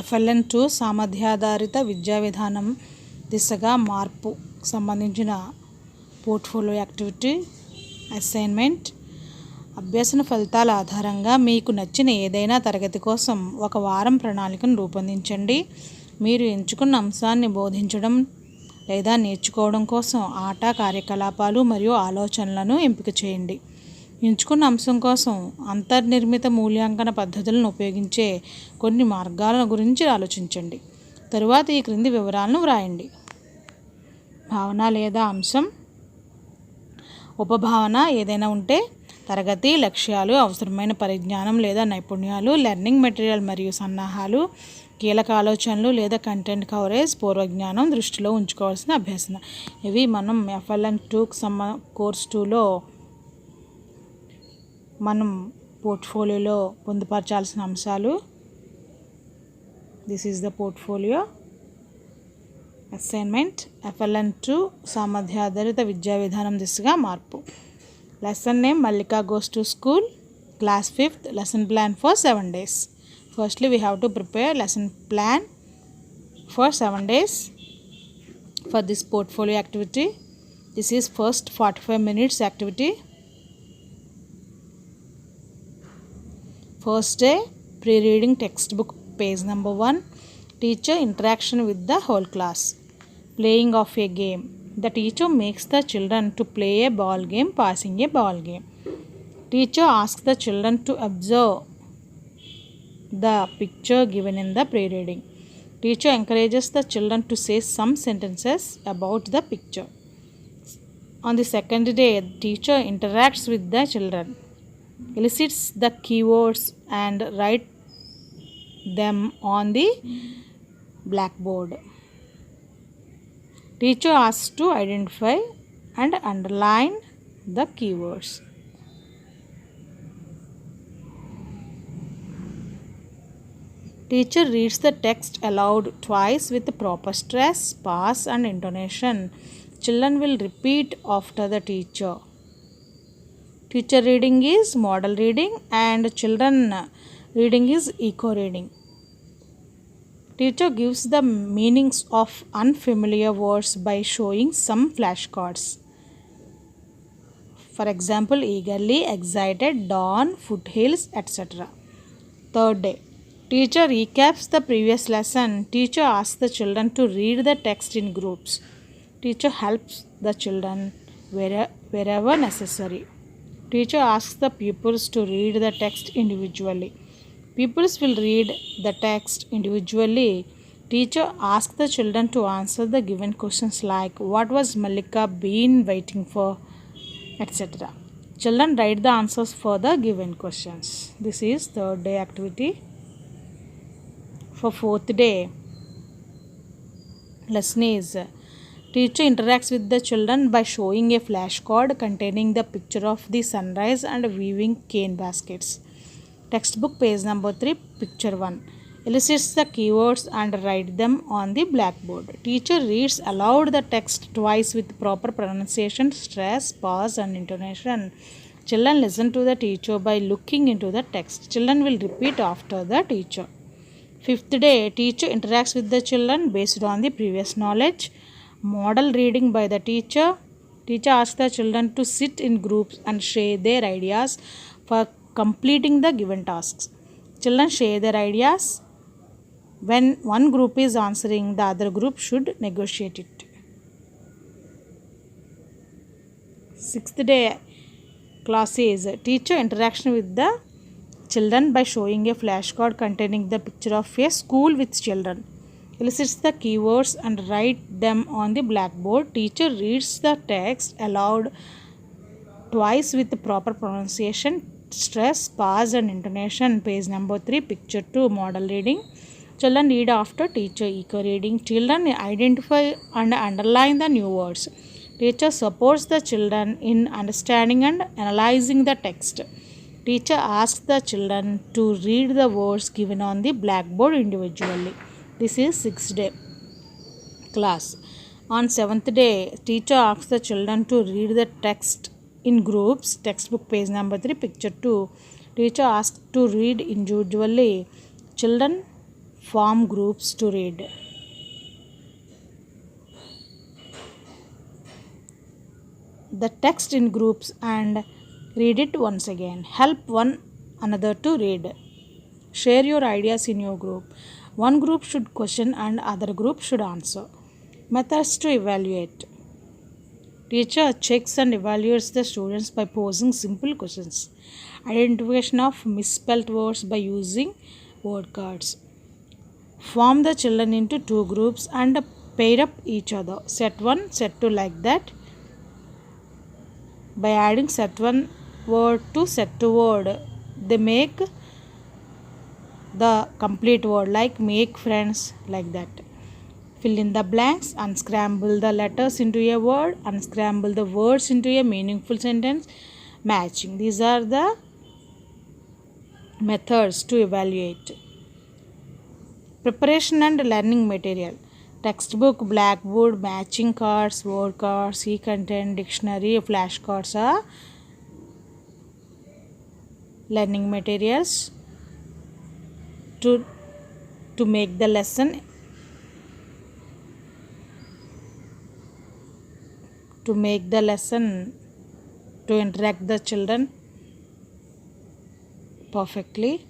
FLN2 సామర్థ్యాధారిత విద్యా విధానం దిశగా మార్పు సంబంధించిన పోర్ట్ఫోలియో యాక్టివిటీ అసైన్మెంట్. అభ్యసన ఫలితాల ఆధారంగా మీకు నచ్చిన ఏదైనా తరగతి కోసం ఒక వారం ప్రణాళికను రూపొందించండి. మీరు ఎంచుకున్న అంశాన్ని బోధించడం లేదా నేర్చుకోవడం కోసం ఆట, కార్యకలాపాలు మరియు ఆలోచనలను ఎంపిక చేయండి. ఎంచుకున్న అంశం కోసం అంతర్నిర్మిత మూల్యాంకన పద్ధతులను ఉపయోగించే కొన్ని మార్గాల గురించి ఆలోచించండి. తరువాత ఈ క్రింది వివరాలను వ్రాయండి. భావన లేదా అంశం. ఉపభావన ఏదైనా ఉంటే తరగతి లక్ష్యాలు, అవసరమైన పరిజ్ఞానం లేదా నైపుణ్యాలు, లెర్నింగ్ మెటీరియల్ మరియు సన్నాహాలు, కీలక ఆలోచనలు లేదా కంటెంట్ కవరేజ్, పూర్వజ్ఞానం దృష్టిలో ఉంచుకోవాల్సిన అభ్యసన. ఇవి మనం FLN2 కోర్స్ 2లో మనం పోర్ట్ఫోలియోలో పొందుపరచాల్సిన అంశాలు. This is the portfolio assignment. FLN2 సామర్థ్యాధారిత విద్యా విధానం దిశగా మార్పు. Lesson name Mallika goes to school, class 5th. Lesson plan for 7 days. Firstly, we have to prepare lesson plan for 7 days for this portfolio activity. This is first 45 minutes activity. First day, pre-reading textbook page number 1. Teacher interaction with the whole class. Playing of a game. The teacher makes the children to play a ball game, passing a ball game. Teacher asks the children to observe the picture given in the pre-reading. Teacher encourages the children to say some sentences about the picture. On the second day, teacher interacts with the children, elicits the keywords and write them on the blackboard. Teacher asks to identify and underline the keywords. Teacher reads the text aloud twice with proper stress, pause and intonation. Children will repeat after the teacher. Teacher reading is model reading and children reading is echo reading. Teacher gives the meanings of unfamiliar words by showing some flashcards. For example, eagerly, excited, dawn, foothills, etc. Third day, teacher recaps the previous lesson. Teacher asks the children to read the text in groups. Teacher helps the children wherever necessary. Teacher asks the pupils to read the text individually. Pupils will read the text individually. Teacher asks the children to answer the given questions like what was Mallika been waiting for, etc. Children write the answers for the given questions. This is third day activity. For fourth day, lesson is teacher interacts with the children by showing a flashcard containing the picture of the sunrise and weaving cane baskets. Textbook page number 3, picture 1. Elicits the keywords and write them on the blackboard. Teacher reads aloud the text twice with proper pronunciation, stress, pause and intonation. Children listen to the teacher by looking into the text. Children will repeat after the teacher. Fifth day, teacher interacts with the children based on the previous knowledge. Model reading by the teacher. Teacher asks the children to sit in groups and share their ideas for completing the given tasks. Children share their ideas. When one group is answering, the other group should negotiate it. Sixth day class is teacher interaction with the children by showing a flashcard containing the picture of a school with children. Elicits the keywords and write them on the blackboard. Teacher reads the text aloud twice with the proper pronunciation, stress, pause and intonation. Page number 3, picture 2, model reading. Children read after teacher, echo reading. Children identify and underline the new words. Teacher supports the children in understanding and analyzing the text. Teacher asks the children to read the words given on the blackboard individually. This is 6th day class. On 7th day, teacher asks the children to read the text in groups. Textbook page number 3, picture 2. Teacher asks to read individually. Children Form groups to read. The text in groups and read it once again. Help one another to read. Share your ideas in your group. One group should question and other group should answer. Methods to evaluate. Teacher checks and evaluates the students by posing simple questions. Identification of misspelled words by using word cards. Form the children into two groups and pair up each other. Set 1, set 2, like that. By adding set 1 word to set 2 word, they make the complete word, like make friends, like that. Fill in the blanks. Unscramble the letters into a word. Unscramble the words into a meaningful sentence matching. These are the methods to evaluate. Preparation and learning material. Textbook, blackboard, matching cards, word cards, e-content, dictionary, flashcards are learning materials to make the lesson, to interact the children perfectly.